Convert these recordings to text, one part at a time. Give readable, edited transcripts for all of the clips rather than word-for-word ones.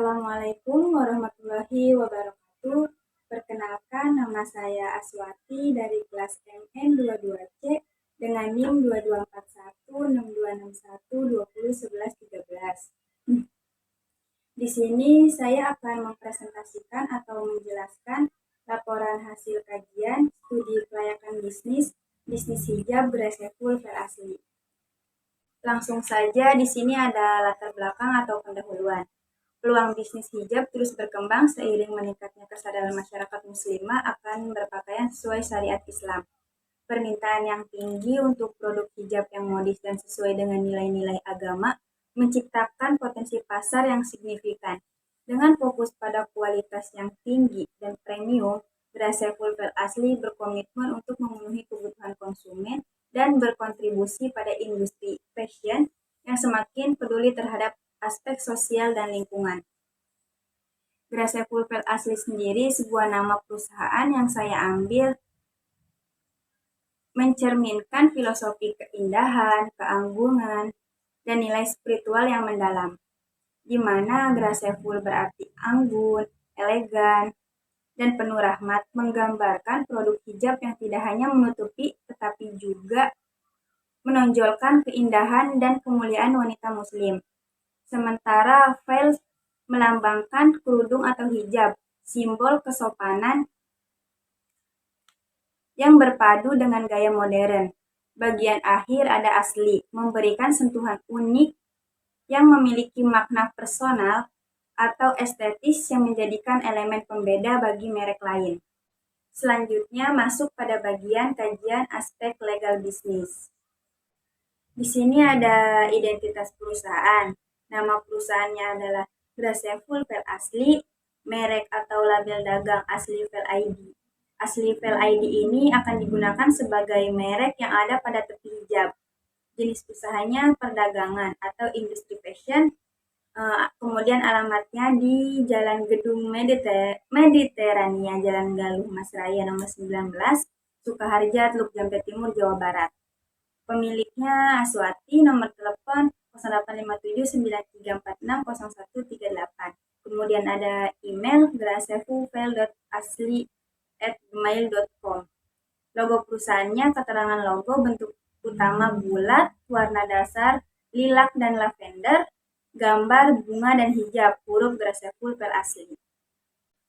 Assalamualaikum warahmatullahi wabarakatuh. Perkenalkan, nama saya Aswati dari kelas MN22C dengan NIM 22416261201113. Di sini saya akan mempresentasikan atau menjelaskan laporan hasil kajian studi kelayakan bisnis hijab Graceful Fair Asli. Langsung saja, di sini ada latar belakang atau pendahuluan. Peluang bisnis hijab terus berkembang seiring meningkatnya kesadaran masyarakat muslimah akan berpakaian sesuai syariat Islam. Permintaan yang tinggi untuk produk hijab yang modis dan sesuai dengan nilai-nilai agama menciptakan potensi pasar yang signifikan. Dengan fokus pada kualitas yang tinggi dan premium, Graceful Fair Asli berkomitmen untuk memenuhi kebutuhan konsumen dan berkontribusi pada industri fashion yang semakin peduli terhadap aspek sosial dan lingkungan. Graceful Fair Asli sendiri sebuah nama perusahaan yang saya ambil mencerminkan filosofi keindahan, keanggungan, dan nilai spiritual yang mendalam, di mana Graceful berarti anggun, elegan, dan penuh rahmat, menggambarkan produk hijab yang tidak hanya menutupi tetapi juga menonjolkan keindahan dan kemuliaan wanita muslim. Sementara veil melambangkan kerudung atau hijab, simbol kesopanan yang berpadu dengan gaya modern. Bagian akhir ada asli, memberikan sentuhan unik yang memiliki makna personal atau estetis yang menjadikan elemen pembeda bagi merek lain. Selanjutnya masuk pada bagian kajian aspek legal bisnis. Di sini ada identitas perusahaan. Nama perusahaannya adalah Graceful Fair Asli, merek atau label dagang Asli Fair ID. Asli Fair ID ini akan digunakan sebagai merek yang ada pada tepi hijab. Jenis usahanya perdagangan atau industri fashion. Kemudian alamatnya di Jalan Gedung Mediterania, Jalan Galuh Mas Raya nomor 19, Sukaharja, Teluk Jambe Timur, Jawa Barat. Pemiliknya Aswati, nomor telepon 085793460138. Kemudian ada email gracefulfair.asli@gmail.com. Logo perusahaannya, keterangan logo bentuk utama bulat, warna dasar lilac dan lavender, gambar bunga dan hijab, huruf Graceful Fair Asli.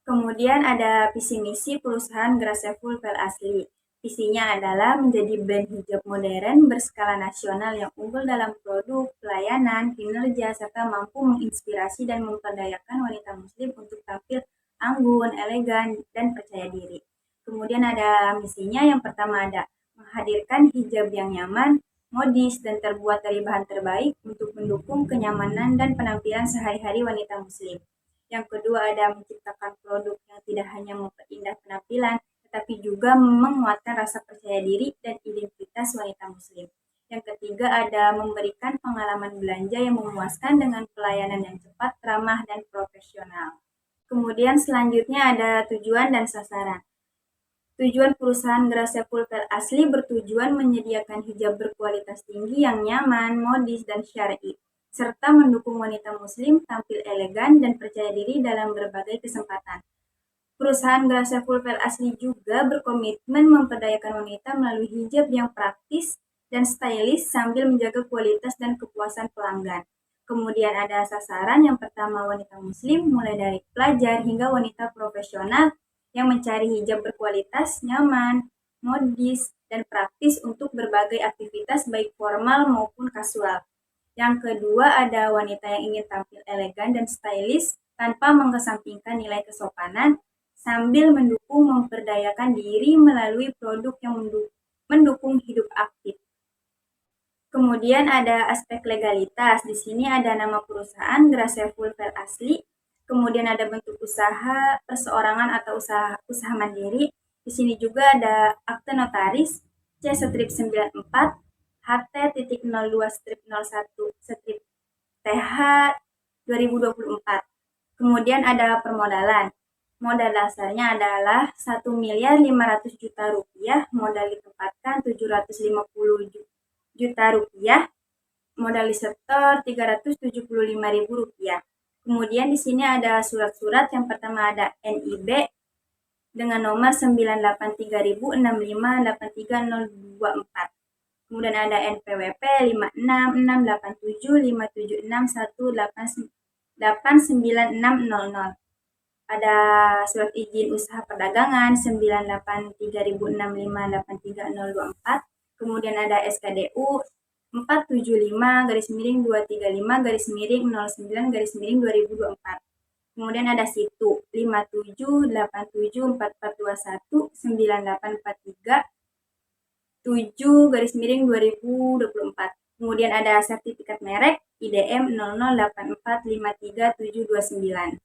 Kemudian ada visi misi perusahaan Graceful Fair Asli. Visinya adalah menjadi brand hijab modern berskala nasional yang unggul dalam produk, pelayanan, kinerja, serta mampu menginspirasi dan memperdayakan wanita muslim untuk tampil anggun, elegan, dan percaya diri. Kemudian ada misinya, yang pertama ada menghadirkan hijab yang nyaman, modis, dan terbuat dari bahan terbaik untuk mendukung kenyamanan dan penampilan sehari-hari wanita muslim. Yang kedua ada menciptakan produk yang tidak hanya memperindah penampilan, tetapi juga menguatkan rasa percaya diri dan identitas wanita muslim. Yang ketiga ada memberikan pengalaman belanja yang memuaskan dengan pelayanan yang cepat, ramah, dan profesional. Kemudian selanjutnya ada tujuan dan sasaran. Tujuan perusahaan Graceful Fair Asli bertujuan menyediakan hijab berkualitas tinggi yang nyaman, modis, dan syar'i, serta mendukung wanita muslim tampil elegan dan percaya diri dalam berbagai kesempatan. Perusahaan Graceful Fair Asli juga berkomitmen memperdayakan wanita melalui hijab yang praktis dan stylish sambil menjaga kualitas dan kepuasan pelanggan. Kemudian ada sasaran, yang pertama wanita muslim mulai dari pelajar hingga wanita profesional yang mencari hijab berkualitas, nyaman, modis, dan praktis untuk berbagai aktivitas baik formal maupun kasual. Yang kedua ada wanita yang ingin tampil elegan dan stylish tanpa mengesampingkan nilai kesopanan sambil memperdayakan diri melalui produk yang mendukung hidup aktif. Kemudian ada aspek legalitas. Di sini ada nama perusahaan Graceful Fair Asli. Kemudian ada bentuk usaha perseorangan atau usaha mandiri. Di sini juga ada akte notaris C-94 HT.02-01-TH 2024. Kemudian ada permodalan. Modal dasarnya adalah Rp1.500.000.000, modal ditempatkan Rp750.000.000, modal disetor Rp375.000. Kemudian di sini ada surat-surat. Yang pertama ada NIB dengan nomor 983.065.83024. Kemudian ada NPWP 566757618960. Ada surat izin usaha perdagangan 983.065.83024. Kemudian ada SKDU 475-235-09-2024. Kemudian ada situ 578744219943 Kemudian ada sertifikat merek IDM 0084533729.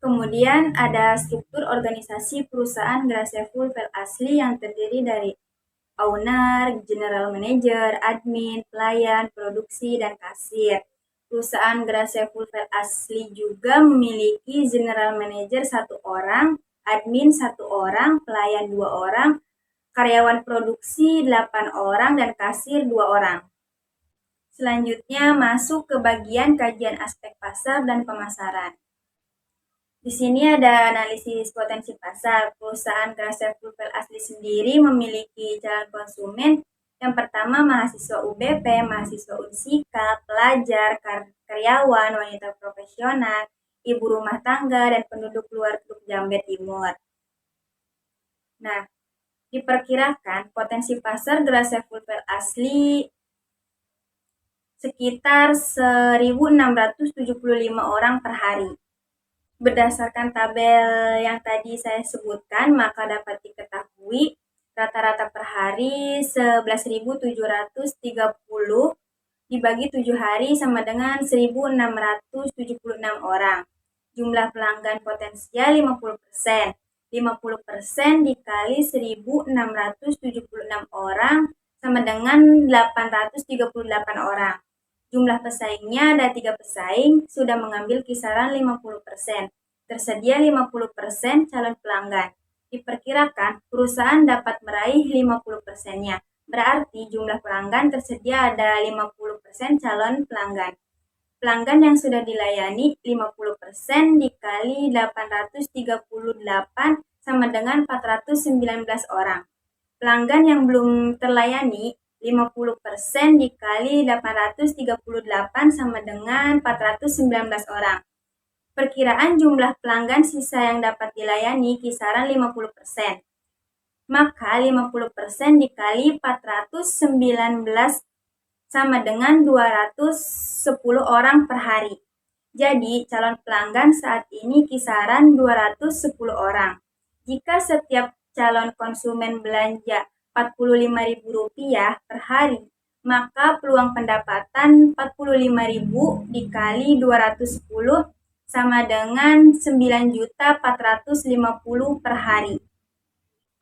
Kemudian ada struktur organisasi perusahaan Graseful Pel Asli yang terdiri dari owner, general manager, admin, pelayan, produksi, dan kasir. Perusahaan Graseful Pel Asli juga memiliki general manager 1 orang, admin 1 orang, pelayan 2 orang, karyawan produksi 8 orang, dan kasir 2 orang. Selanjutnya masuk ke bagian kajian aspek pasar dan pemasaran. Di sini ada analisis potensi pasar. Perusahaan Graseful Pel Asli sendiri memiliki calon konsumen. Yang pertama mahasiswa UBP, mahasiswa Unsika, pelajar, karyawan, wanita profesional, ibu rumah tangga, dan penduduk luar Teluk Jambe Timur. Nah, diperkirakan potensi pasar Graseful Pel Asli sekitar 1.675 orang per hari. Berdasarkan tabel yang tadi saya sebutkan, maka dapat diketahui rata-rata per hari 11.730 dibagi 7 hari sama dengan 1.676 orang. Jumlah pelanggan potensial 50%. 50% dikali 1.676 orang sama dengan 838 orang. Jumlah pesaingnya ada 3 pesaing, sudah mengambil kisaran 50%. Tersedia 50% calon pelanggan. Diperkirakan perusahaan dapat meraih 50%-nya. Berarti jumlah pelanggan tersedia ada 50% calon pelanggan. Pelanggan yang sudah dilayani 50% dikali 838 sama dengan 419 orang. Pelanggan yang belum terlayani 50% dikali 838 sama dengan 419 orang. Perkiraan jumlah pelanggan sisa yang dapat dilayani kisaran 50%. Maka 50% dikali 419 sama dengan 210 orang per hari. Jadi calon pelanggan saat ini kisaran 210 orang. Jika setiap calon konsumen belanja Rp45.000 per hari, maka peluang pendapatan Rp45.000 dikali 210 sama dengan 9.450 per hari.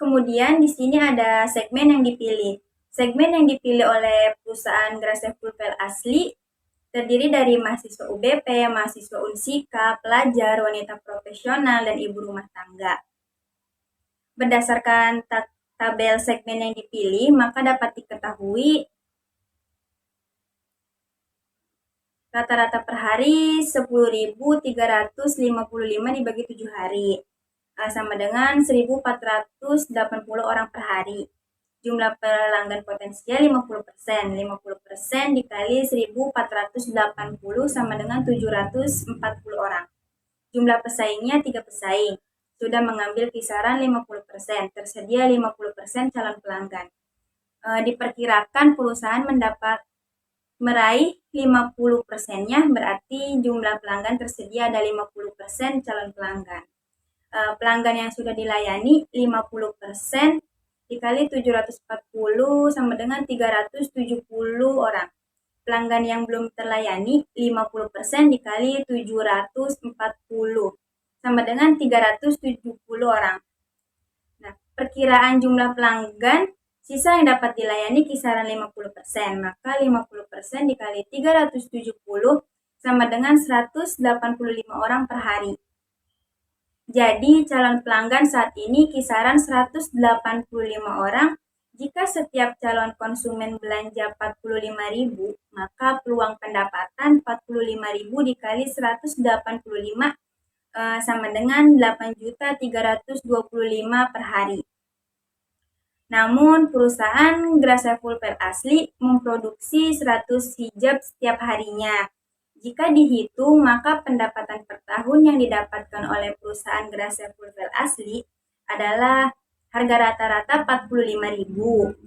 Kemudian di sini ada segmen yang dipilih. Segmen yang dipilih oleh perusahaan Graseful Pel Asli terdiri dari mahasiswa UBP, mahasiswa Unsika, pelajar, wanita profesional, dan ibu rumah tangga. Berdasarkan tabel segmen yang dipilih, maka dapat diketahui rata-rata per hari 10.355 dibagi 7 hari, sama dengan 1.480 orang per hari. Jumlah pelanggan potensial 50%. 50% dikali 1.480 sama dengan 740 orang. Jumlah pesaingnya 3 pesaing. Sudah mengambil kisaran 50%. Tersedia 50% calon pelanggan. Diperkirakan perusahaan mendapat meraih 50%-nya, berarti jumlah pelanggan tersedia ada 50% calon pelanggan. Pelanggan yang sudah dilayani 50% dikali 740 sama dengan 370 orang. Pelanggan yang belum terlayani 50% dikali 740 sama dengan 370 orang. Nah, perkiraan jumlah pelanggan sisa yang dapat dilayani kisaran 50%, maka 50% dikali 370 sama dengan 185 orang per hari. Jadi calon pelanggan saat ini kisaran 185 orang Jika setiap calon konsumen belanja 45.000, maka peluang pendapatan 45.000 dikali 185 sama dengan 8.325 per hari. Namun, perusahaan Grasya Pulper asli memproduksi 100 hijab setiap harinya. Jika dihitung, maka pendapatan per tahun yang didapatkan oleh perusahaan Grasya Pulper asli adalah harga rata-rata 45.000,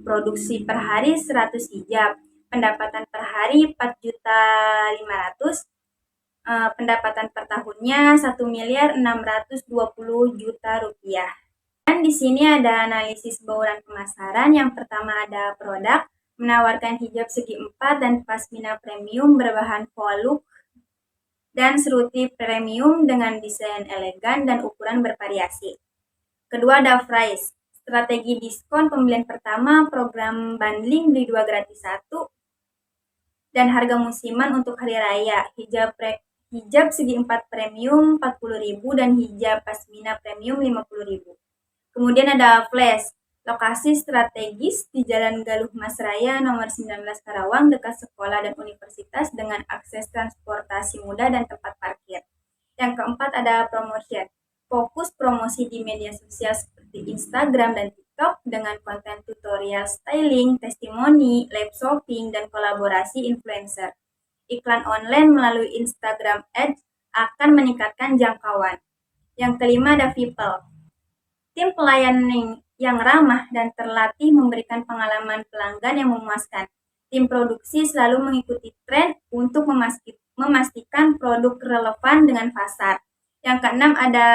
produksi per hari 100 hijab, pendapatan per hari 4.500.000, pendapatan per tahunnya 1.620.000.000 rupiah. Dan di sini ada analisis bauran pemasaran. Yang pertama ada produk, menawarkan hijab segi 4 dan pasmina premium berbahan voluk dan seruti premium dengan desain elegan dan ukuran bervariasi. Kedua ada price, strategi diskon pembelian pertama, program bundling beli 2 gratis 1, dan harga musiman untuk hari raya. Hijab segi 4 premium 40.000 dan hijab pasmina premium 50.000. Kemudian ada flash, lokasi strategis di Jalan Galuh Mas Raya nomor 19 Karawang dekat sekolah dan universitas dengan akses transportasi mudah dan tempat parkir. Yang keempat ada promotion, fokus promosi di media sosial seperti Instagram dan TikTok dengan konten tutorial styling, testimoni, live shopping, dan kolaborasi influencer. Iklan online melalui Instagram Ads akan meningkatkan jangkauan. Yang kelima ada people, tim pelayanan yang ramah dan terlatih memberikan pengalaman pelanggan yang memuaskan. Tim produksi selalu mengikuti tren untuk memastikan produk relevan dengan pasar. Yang keenam ada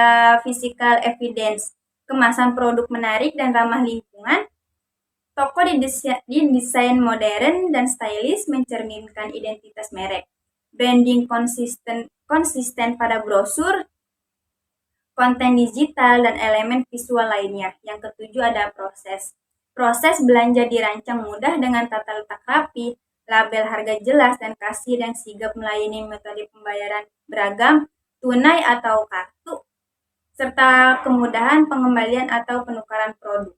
physical evidence, kemasan produk menarik dan ramah lingkungan. Toko didesain modern dan stylish mencerminkan identitas merek. Branding konsisten pada brosur, konten digital, dan elemen visual lainnya. Yang ketujuh ada proses. Proses belanja dirancang mudah dengan tata letak rapi, label harga jelas, dan kasir yang sigap melayani metode pembayaran beragam, tunai atau kartu, serta kemudahan pengembalian atau penukaran produk.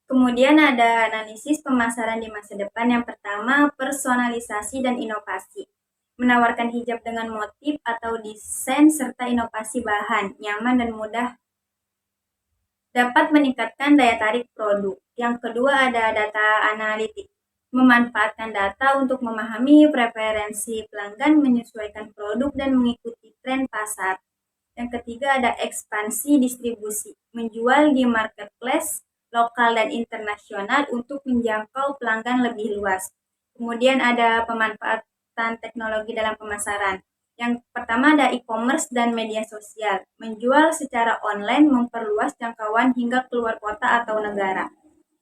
Kemudian ada analisis pemasaran di masa depan. Yang pertama, personalisasi dan inovasi. Menawarkan hijab dengan motif atau desain serta inovasi bahan, nyaman dan mudah dapat meningkatkan daya tarik produk. Yang kedua ada data analitik. Memanfaatkan data untuk memahami preferensi pelanggan, menyesuaikan produk, dan mengikuti tren pasar. Yang ketiga ada ekspansi distribusi. Menjual di marketplace lokal dan internasional untuk menjangkau pelanggan lebih luas. Kemudian ada pemanfaatan teknologi dalam pemasaran. Yang pertama ada e-commerce dan media sosial. Menjual secara online memperluas jangkauan hingga keluar kota atau negara.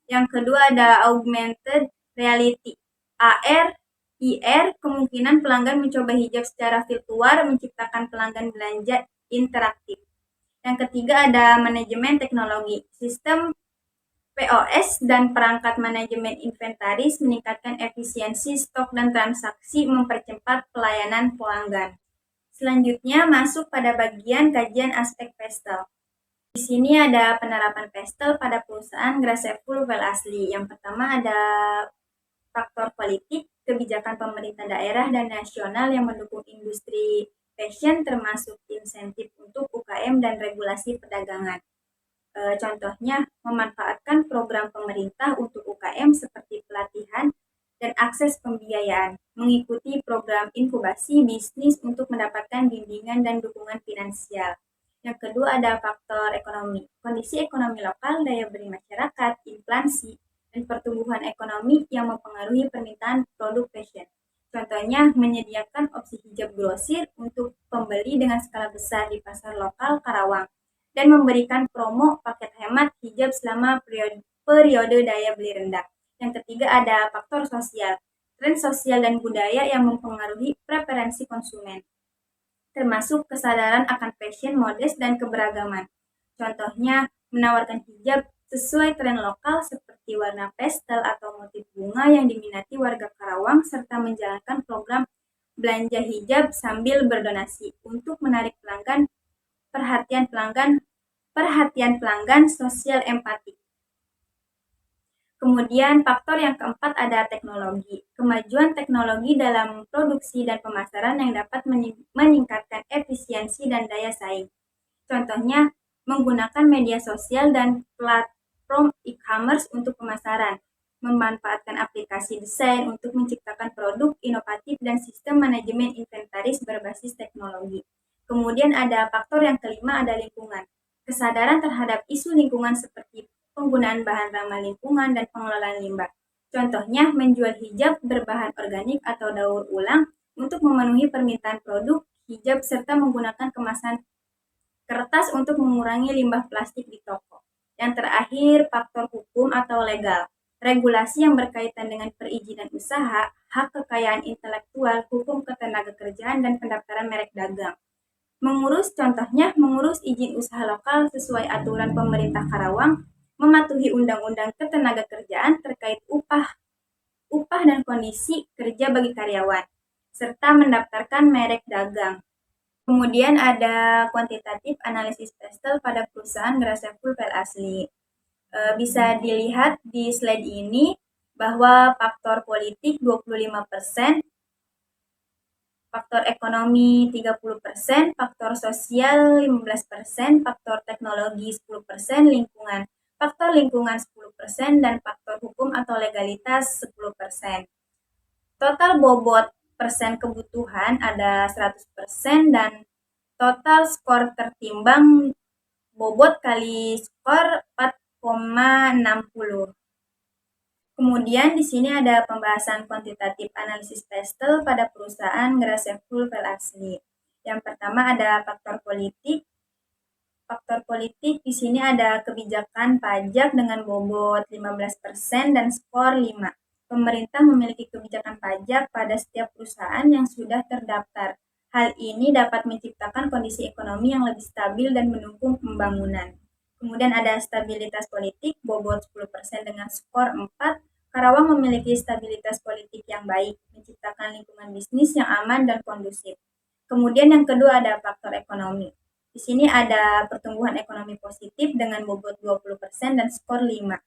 Yang kedua ada augmented reality. AR, IR, kemungkinan pelanggan mencoba hijab secara virtual menciptakan pelanggan belanja interaktif. Yang ketiga ada manajemen teknologi. Sistem POS dan perangkat manajemen inventaris meningkatkan efisiensi stok dan transaksi, mempercepat pelayanan pelanggan. Selanjutnya masuk pada bagian kajian aspek PESTEL. Di sini ada penerapan PESTEL pada perusahaan Grasya Pulper asli. Yang pertama ada faktor politik, kebijakan pemerintah daerah dan nasional yang mendukung industri fashion termasuk insentif untuk UKM dan regulasi perdagangan. Contohnya, memanfaatkan program pemerintah untuk UKM seperti pelatihan dan akses pembiayaan, mengikuti program inkubasi bisnis untuk mendapatkan bimbingan dan dukungan finansial. Yang kedua ada faktor ekonomi, kondisi ekonomi lokal, daya beli masyarakat, inflasi, dan pertumbuhan ekonomi yang mempengaruhi permintaan produk fashion. Contohnya, menyediakan opsi hijab grosir untuk pembeli dengan skala besar di pasar lokal Karawang, dan memberikan promo paket hemat hijab selama periode daya beli rendah. Yang ketiga ada faktor sosial, tren sosial dan budaya yang mempengaruhi preferensi konsumen, termasuk kesadaran akan fashion, modest, dan keberagaman. Contohnya, menawarkan hijab sesuai tren lokal seperti warna pastel atau motif bunga yang diminati warga Karawang, serta menjalankan program belanja hijab sambil berdonasi untuk menarik pelanggan, perhatian pelanggan, sosial empati. Kemudian faktor yang keempat ada teknologi. Kemajuan teknologi dalam produksi dan pemasaran yang dapat meningkatkan efisiensi dan daya saing. Contohnya, menggunakan media sosial dan platform e-commerce untuk pemasaran, memanfaatkan aplikasi desain untuk menciptakan produk inovatif dan sistem manajemen inventaris berbasis teknologi. Kemudian ada faktor yang kelima ada lingkungan. Kesadaran terhadap isu lingkungan seperti penggunaan bahan ramah lingkungan dan pengelolaan limbah. Contohnya, menjual hijab berbahan organik atau daur ulang untuk memenuhi permintaan produk hijab serta menggunakan kemasan kertas untuk mengurangi limbah plastik di toko. Yang terakhir, faktor hukum atau legal. Regulasi yang berkaitan dengan perizinan usaha, hak kekayaan intelektual, hukum ketenagakerjaan, dan pendaftaran merek dagang. Contohnya mengurus izin usaha lokal sesuai aturan pemerintah Karawang, mematuhi undang-undang ketenagakerjaan terkait upah dan kondisi kerja bagi karyawan, serta mendaftarkan merek dagang. Kemudian ada kuantitatif analisis pastel pada perusahaan Graseful File Asli. Bisa dilihat di slide ini bahwa faktor politik 25%, faktor ekonomi 30%, faktor sosial 15%, faktor teknologi 10%, faktor lingkungan 10%, dan faktor hukum atau legalitas 10%. Total bobot persen kebutuhan ada 100% dan total skor tertimbang bobot kali skor 4,60. Kemudian di sini ada pembahasan kuantitatif analisis pastel pada perusahaan Graseful File Asli. Yang pertama ada faktor politik. Faktor politik di sini ada kebijakan pajak dengan bobot 15% dan skor 5. Pemerintah memiliki kebijakan pajak pada setiap perusahaan yang sudah terdaftar. Hal ini dapat menciptakan kondisi ekonomi yang lebih stabil dan mendukung pembangunan. Kemudian ada stabilitas politik, bobot 10% dengan skor 4. Karawang memiliki stabilitas politik yang baik, menciptakan lingkungan bisnis yang aman dan kondusif. Kemudian yang kedua ada faktor ekonomi. Di sini ada pertumbuhan ekonomi positif dengan bobot 20% dan skor 5.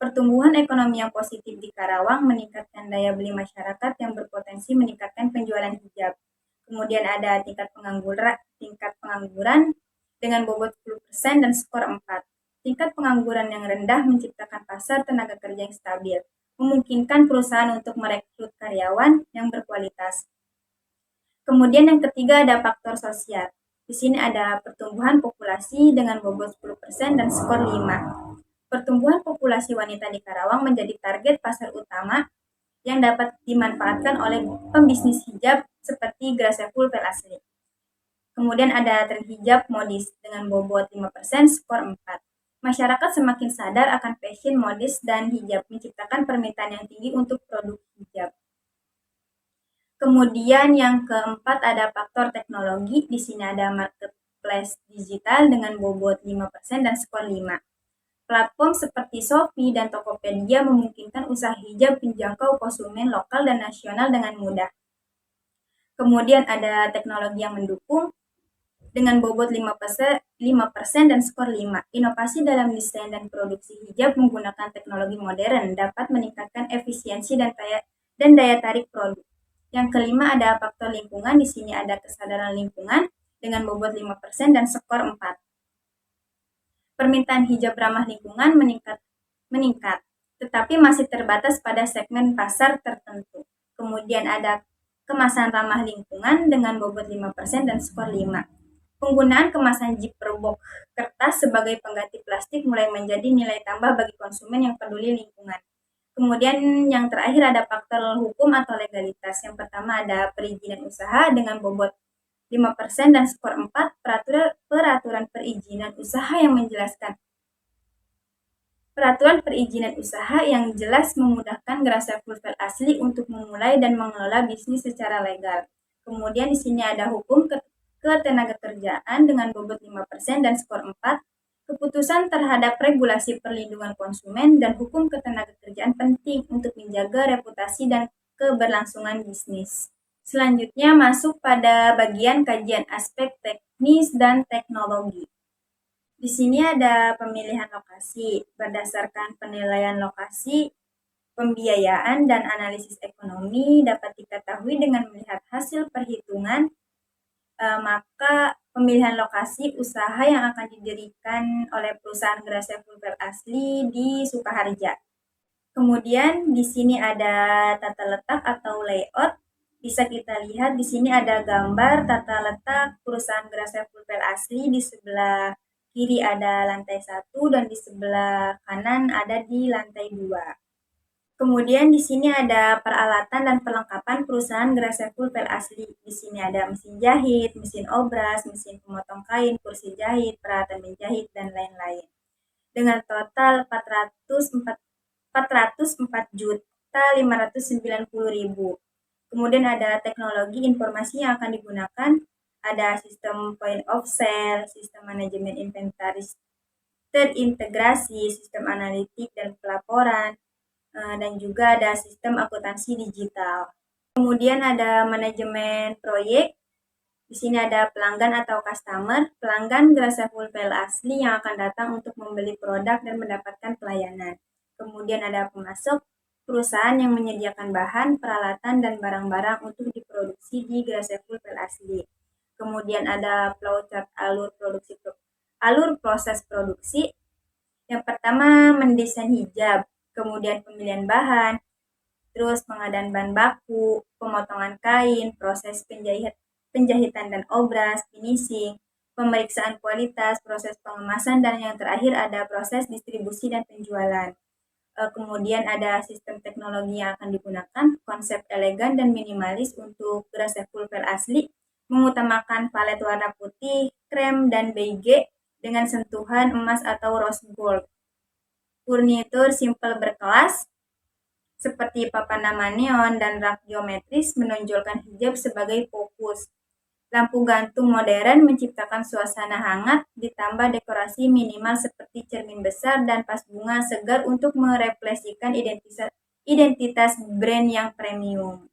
Pertumbuhan ekonomi yang positif di Karawang meningkatkan daya beli masyarakat yang berpotensi meningkatkan penjualan hijab. Kemudian ada tingkat pengangguran dengan bobot 10% dan skor 4. Tingkat pengangguran yang rendah menciptakan pasar tenaga kerja yang stabil, memungkinkan perusahaan untuk merekrut karyawan yang berkualitas. Kemudian yang ketiga ada faktor sosial. Di sini ada pertumbuhan populasi dengan bobot 10% dan skor 5. Pertumbuhan populasi wanita di Karawang menjadi target pasar utama yang dapat dimanfaatkan oleh pembisnis hijab seperti Graseful File Asli. Kemudian ada tren hijab modis dengan bobot 5%, skor 4. Masyarakat semakin sadar akan fashion modis dan hijab, menciptakan permintaan yang tinggi untuk produk hijab. Kemudian yang keempat ada faktor teknologi. Di sini ada marketplace digital dengan bobot 5% dan skor 5. Platform seperti Shopee dan Tokopedia memungkinkan usaha hijab menjangkau konsumen lokal dan nasional dengan mudah. Kemudian ada teknologi yang mendukung dengan bobot 5% dan skor 5. Inovasi dalam desain dan produksi hijab menggunakan teknologi modern dapat meningkatkan efisiensi dan daya tarik produk. Yang kelima ada faktor lingkungan. Di sini ada kesadaran lingkungan dengan bobot 5% dan skor 4. Permintaan hijab ramah lingkungan meningkat, tetapi masih terbatas pada segmen pasar tertentu. Kemudian ada kemasan ramah lingkungan dengan bobot 5% dan skor 5. Penggunaan kemasan zipper box kertas sebagai pengganti plastik mulai menjadi nilai tambah bagi konsumen yang peduli lingkungan. Kemudian yang terakhir ada faktor hukum atau legalitas. Yang pertama ada perizinan usaha dengan bobot 5% dan skor 4, peraturan perizinan usaha yang menjelaskan. Peraturan perizinan usaha yang jelas memudahkan Graseful File Asli untuk memulai dan mengelola bisnis secara legal. Kemudian di sini ada hukum ketenagakerjaan dengan bobot 5% dan skor 4. Keputusan terhadap regulasi perlindungan konsumen dan hukum ketenagakerjaan penting untuk menjaga reputasi dan keberlangsungan bisnis. Selanjutnya masuk pada bagian kajian aspek teknis dan teknologi. Di sini ada pemilihan lokasi. Berdasarkan penilaian lokasi, pembiayaan dan analisis ekonomi dapat diketahui dengan melihat hasil perhitungan, maka pemilihan lokasi usaha yang akan didirikan oleh perusahaan Gracia Pulver Asli di Sukaharja. Kemudian di sini ada tata letak atau layout. Bisa kita lihat di sini ada gambar tata letak perusahaan Gracia Pulver Asli. Di sebelah kiri ada lantai 1 dan di sebelah kanan ada di lantai 2. Kemudian di sini ada peralatan dan perlengkapan perusahaan Gracia Pulver Asli. Di sini ada mesin jahit, mesin obras, mesin pemotong kain, kursi jahit, peralatan menjahit, dan lain-lain. Dengan total 404.590.000. Kemudian ada teknologi informasi yang akan digunakan, ada sistem point of sale, sistem manajemen inventaris terintegrasi, sistem analitik dan pelaporan, dan juga ada sistem akuntansi digital. Kemudian ada manajemen proyek. Di sini ada pelanggan atau customer, pelanggan Gracia Pulver Asli yang akan datang untuk membeli produk dan mendapatkan pelayanan. Kemudian ada pemasok, perusahaan yang menyediakan bahan, peralatan, dan barang-barang untuk diproduksi di Gracia Pulver Asli. Kemudian ada flowchart alur proses produksi. Yang pertama mendesain hijab, kemudian pemilihan bahan, terus pengadaan bahan baku, pemotongan kain, proses penjahitan dan obras, finishing, pemeriksaan kualitas, proses pengemasan, dan yang terakhir ada proses distribusi dan penjualan. Kemudian ada sistem teknologi yang akan digunakan, konsep elegan dan minimalis untuk Gracia Pulver Asli, mengutamakan palet warna putih, krem, dan beige dengan sentuhan emas atau rose gold. Furnitur simple berkelas, seperti papan nama neon dan rak geometris menonjolkan hijab sebagai fokus. Lampu gantung modern menciptakan suasana hangat, ditambah dekorasi minimal seperti cermin besar dan vas bunga segar untuk merefleksikan identitas brand yang premium.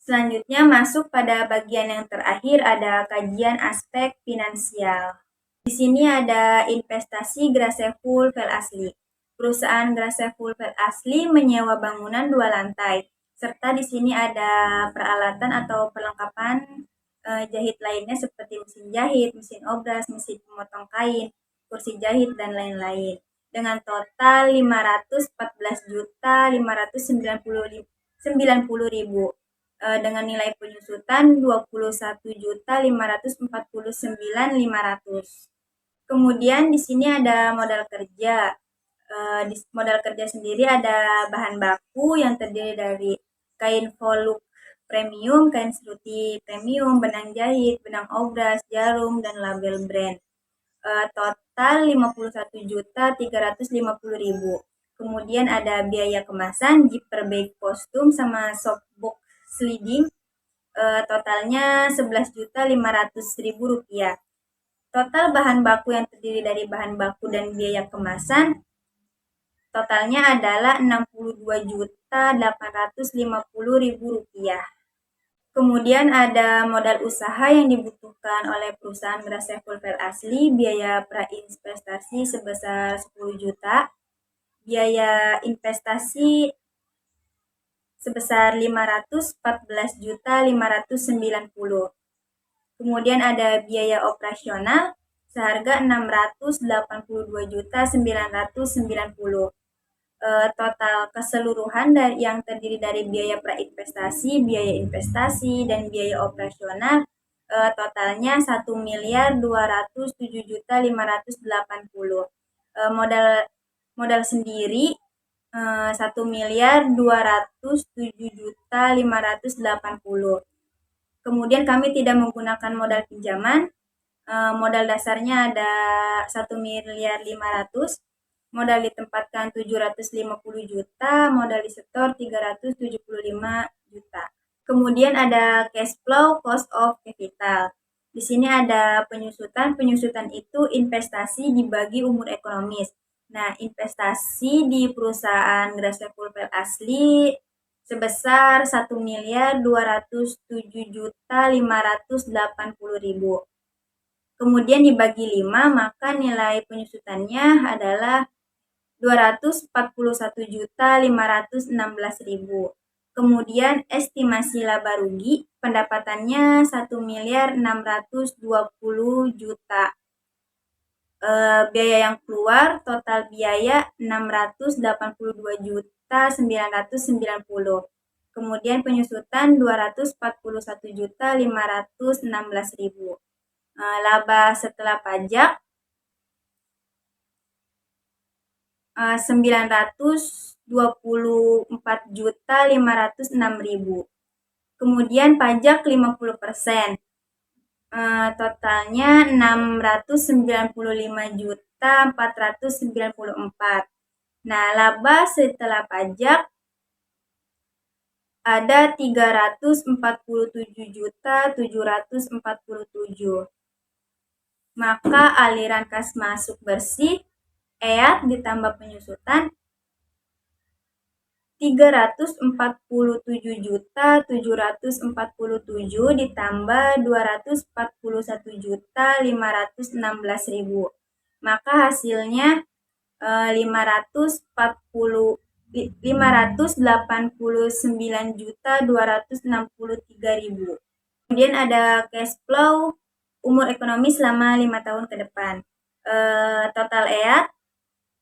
Selanjutnya masuk pada bagian yang terakhir, ada kajian aspek finansial. Di sini ada investasi Gracia Pulver Asli. Perusahaan Gracia Pulver Asli menyewa bangunan 2 lantai, serta di sini ada peralatan atau perlengkapan jahit lainnya seperti mesin jahit, mesin obras, mesin pemotong kain, kursi jahit, dan lain-lain. Dengan total 514.590.000 dengan nilai penyusutan 21.549.500. Kemudian di sini ada modal kerja. Di modal kerja sendiri ada bahan baku yang terdiri dari kain voluk premium, kain seruti premium, benang jahit, benang obras, jarum, dan label brand. Total 51.350.000. Kemudian ada biaya kemasan, zipper bag kostum, sama softbox sliding. Totalnya 11.500.000 rupiah. Total bahan baku yang terdiri dari bahan baku dan biaya kemasan totalnya adalah 62.850.000 rupiah. Kemudian ada modal usaha yang dibutuhkan oleh perusahaan Gracia Pulver Asli, biaya prainvestasi sebesar 10 juta, biaya investasi sebesar 514.590. Kemudian ada biaya operasional seharga 682.990. Total keseluruhan yang terdiri dari biaya prainvestasi, biaya investasi, dan biaya operasional totalnya 1.207.580. Modal sendiri 1.207.580. Kemudian kami tidak menggunakan modal pinjaman. Modal dasarnya ada 1.500.000. Modal ditempatkan 750 juta, modal disetor 375 juta. Kemudian ada cash flow, cost of capital. Di sini ada penyusutan. Penyusutan itu investasi dibagi umur ekonomis. Nah, investasi di perusahaan Gracia Pulver Asli sebesar 1.207.580.000. Kemudian dibagi 5, maka nilai penyusutannya adalah 241.516.000. Kemudian estimasi laba rugi pendapatannya 1.620.000.000. Biaya yang keluar total biaya 682.990. Kemudian penyusutan 241.516.000. Laba setelah pajak 924.506.000. Kemudian pajak 50%. Totalnya 695.494. Nah, laba setelah pajak ada 347.747. Maka aliran kas masuk bersih EAT ditambah penyusutan 347.747 ditambah 241.516.000. Maka hasilnya 589.263.000. Kemudian ada cash flow umur ekonomi selama 5 tahun ke depan. Total EAT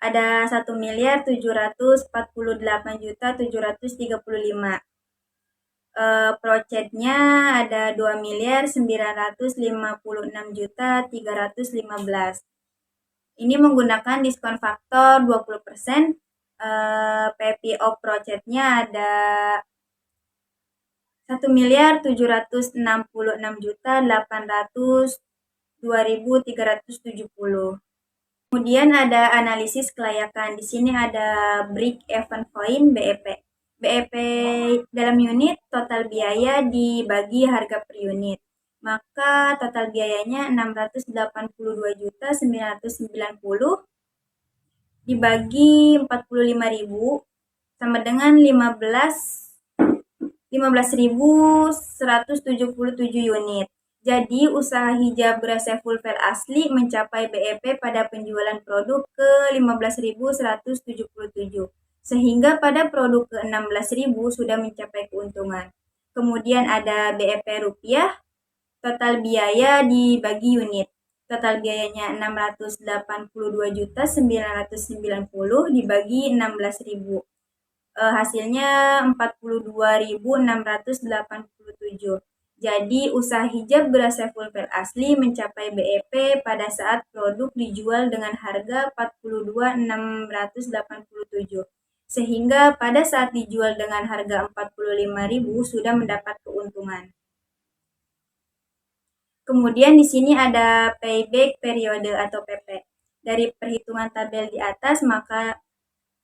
ada 1.748.735. Projectnya ada 2.956.315. Ini menggunakan diskon faktor 20%. PPO projectnya ada 1.766.802.370. Kemudian ada analisis kelayakan. Di sini ada break even point BEP. BEP dalam unit total biaya dibagi harga per unit. Maka total biayanya 682.990 dibagi 45.000 sama dengan 15.177 unit. Jadi, usaha hijab beras Saiful Fair asli mencapai BEP pada penjualan produk ke 15.177, sehingga pada produk ke 16.000 sudah mencapai keuntungan. Kemudian ada BEP rupiah, total biaya dibagi unit. Total biayanya 682.990 dibagi 16.000. Hasilnya 42.687. Jadi, usaha hijab beras Saiful Fair asli mencapai BEP pada saat produk dijual dengan harga 42.687. Sehingga pada saat dijual dengan harga 45.000 sudah mendapat keuntungan. Kemudian di sini ada payback periode atau PP. Dari perhitungan tabel di atas, maka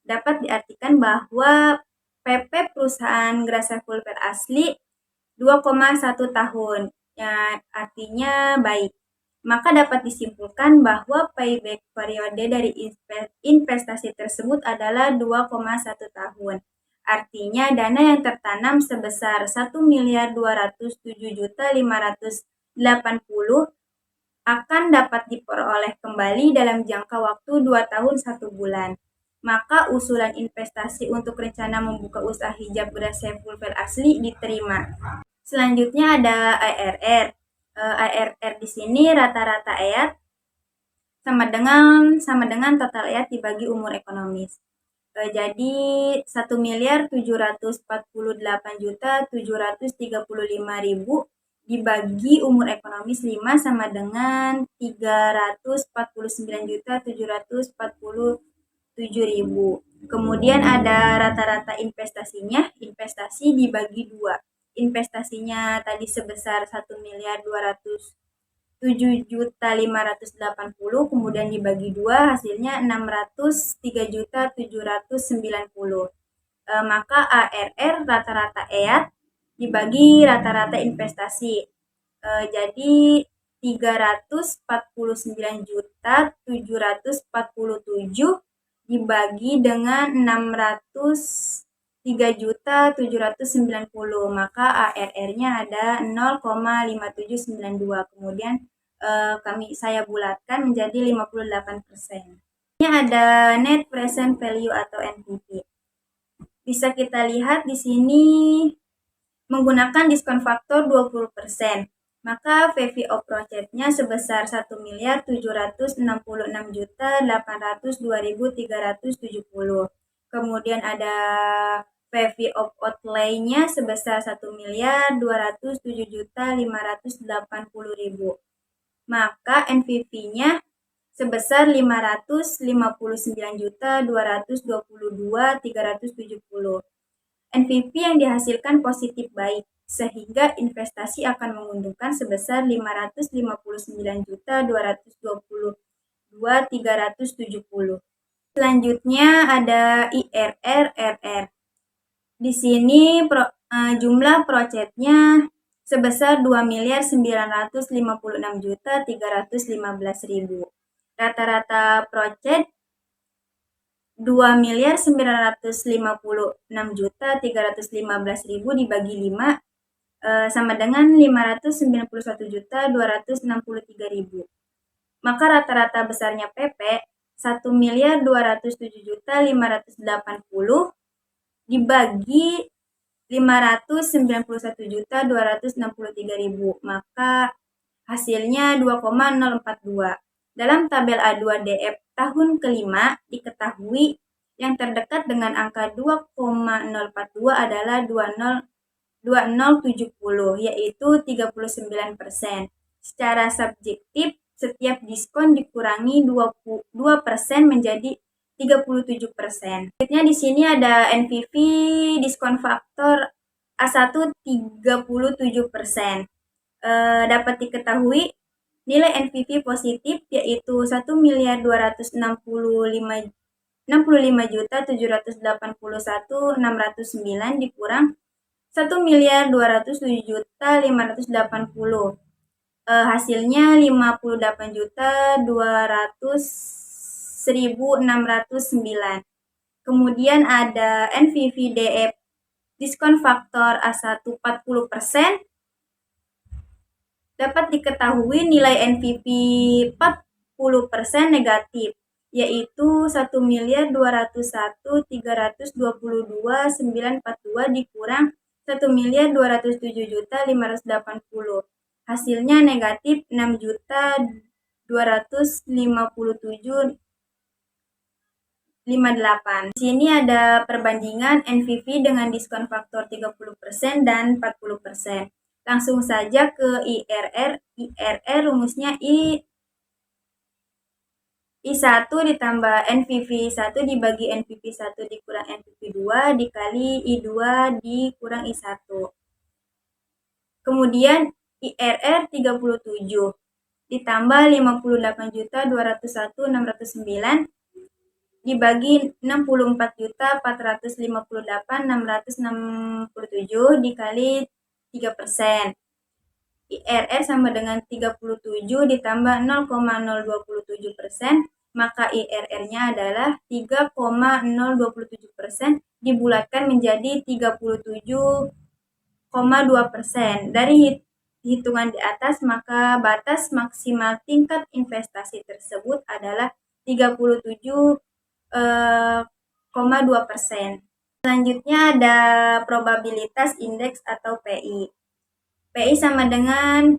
dapat diartikan bahwa PP perusahaan Gras Saiful Fair asli 2,1 tahun, ya, artinya baik. Maka dapat disimpulkan bahwa payback periode dari investasi tersebut adalah 2,1 tahun. Artinya dana yang tertanam sebesar 1.207.580 akan dapat diperoleh kembali dalam jangka waktu 2 tahun 1 bulan. Maka usulan investasi untuk rencana membuka usaha hijab beras Saiful Fair asli diterima. Selanjutnya ada ARR. ARR di sini rata-rata EAT sama dengan total EAT dibagi umur ekonomis. Jadi 1.748.735.000 dibagi umur ekonomis 5 sama dengan 349.747.000. Kemudian ada rata-rata investasinya, investasi dibagi 2. Investasinya tadi sebesar 1.207.580, kemudian dibagi 2 hasilnya 603.790. Maka ARR rata-rata EAT dibagi rata-rata investasi. Jadi 349.747 dibagi dengan 603.790, maka ARR-nya ada 0,5792. Kemudian saya bulatkan menjadi 58%. Ini ada net present value atau NPV. Bisa kita lihat di sini menggunakan diskon faktor 20%. Maka VV of project-nya sebesar 1.766.802.370. Kemudian ada VV of outlay-nya sebesar 1.207.580.000. Maka NPV-nya sebesar 559.222.370. NPV yang dihasilkan positif baik, sehingga investasi akan menguntungkan sebesar 559.222.370. Selanjutnya ada IRR/RR. Di sini jumlah projectnya sebesar 2.956.315.000. Rata-rata project 2.956.315.000 dibagi 5 sama dengan 591.263.000. Maka rata-rata besarnya PP 1.207.580 dibagi 591.263.000. Maka hasilnya 2,042. Dalam tabel A2 DF tahun kelima diketahui yang terdekat dengan angka 2,042 adalah 2070, yaitu 39%. Secara subjektif, setiap diskon dikurangi 2% menjadi 37%. Selanjutnya di sini ada NPV diskon faktor A1 37%. Dapat diketahui nilai NPV positif yaitu 1.265.781.609 dikurang 1.207.580. Hasilnya 58.200.609. Kemudian ada NPV DF diskon faktor A1 40%. Dapat diketahui nilai NPV 40% negatif, yaitu 1.201.322.942 dikurang 1.207.580. Hasilnya negatif 6.257.58. Di sini ada perbandingan NPV dengan diskon faktor 30% dan 40%. Langsung saja ke IRR. IRR rumusnya I1 ditambah NPV 1 dibagi NPV 1 dikurang NPV 2 dikali I2 dikurang I1. Kemudian IRR 37 ditambah 58.201.609 dibagi 64.458.667 dikali 3%. IRR sama dengan 37 ditambah 0,027%, maka IRR-nya adalah 3,027%, dibulatkan menjadi 37,2%. Dari hitungan di atas, maka batas maksimal tingkat investasi tersebut adalah 37,2%. Selanjutnya ada probabilitas indeks atau PI. PI sama dengan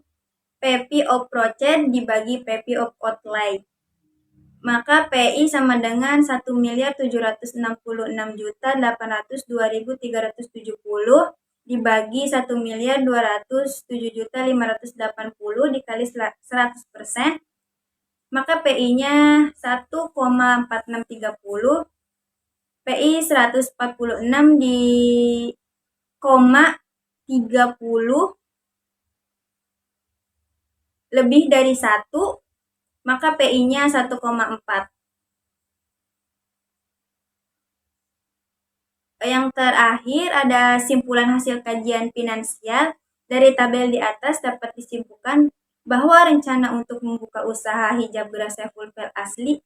PV of project dibagi PV of outlay. Maka PI sama dengan 1.766.802.370 dibagi 1.207.580 dikali 100%. Maka PI-nya 1,4630. PI 146 di 30 lebih dari 1, maka PI-nya 1,4. Yang terakhir ada simpulan hasil kajian finansial. Dari tabel di atas dapat disimpulkan bahwa rencana untuk membuka usaha hijab geras Saiful Fail asli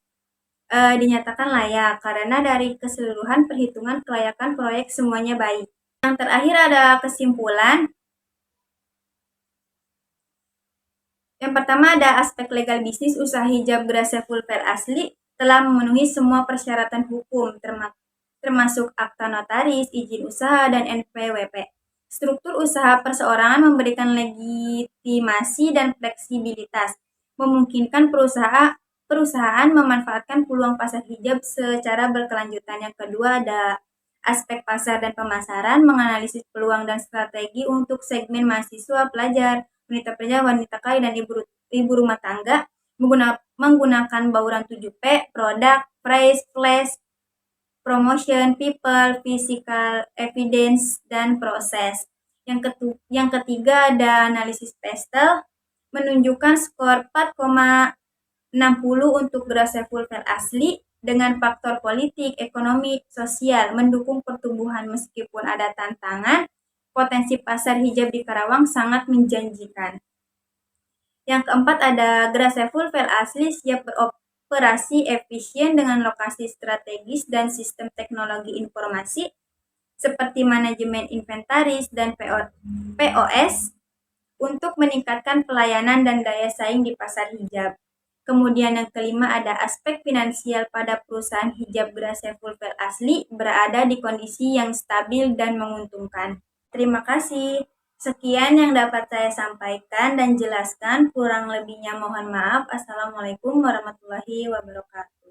dinyatakan layak karena dari keseluruhan perhitungan kelayakan proyek semuanya baik. Yang terakhir ada kesimpulan. Yang pertama ada aspek legal bisnis. Usaha hijab Graceful Fair asli telah memenuhi semua persyaratan hukum, termasuk akta notaris, izin usaha, dan NPWP. Struktur usaha perseorangan memberikan legitimasi dan fleksibilitas, memungkinkan perusahaan memanfaatkan peluang pasar hijab secara berkelanjutan. Yang kedua ada aspek pasar dan pemasaran, menganalisis peluang dan strategi untuk segmen mahasiswa, pelajar, wanita kerja, wanita kaya, dan ibu rumah tangga menggunakan bauran 7P, produk, price, flash, promotion, people, physical, evidence, dan proses. Yang ketiga ada analisis pastel, menunjukkan skor 4,60 untuk Graceful Fair asli dengan faktor politik, ekonomi, sosial, mendukung pertumbuhan meskipun ada tantangan. Potensi pasar hijab di Karawang sangat menjanjikan. Yang keempat ada Graceful Fair asli siap beroperasi efisien dengan lokasi strategis dan sistem teknologi informasi seperti manajemen inventaris dan POS untuk meningkatkan pelayanan dan daya saing di pasar hijab. Kemudian yang kelima ada aspek finansial pada perusahaan hijab Graceful Fair asli berada di kondisi yang stabil dan menguntungkan. Terima kasih. Sekian yang dapat saya sampaikan dan jelaskan. Kurang lebihnya mohon maaf. Assalamualaikum warahmatullahi wabarakatuh.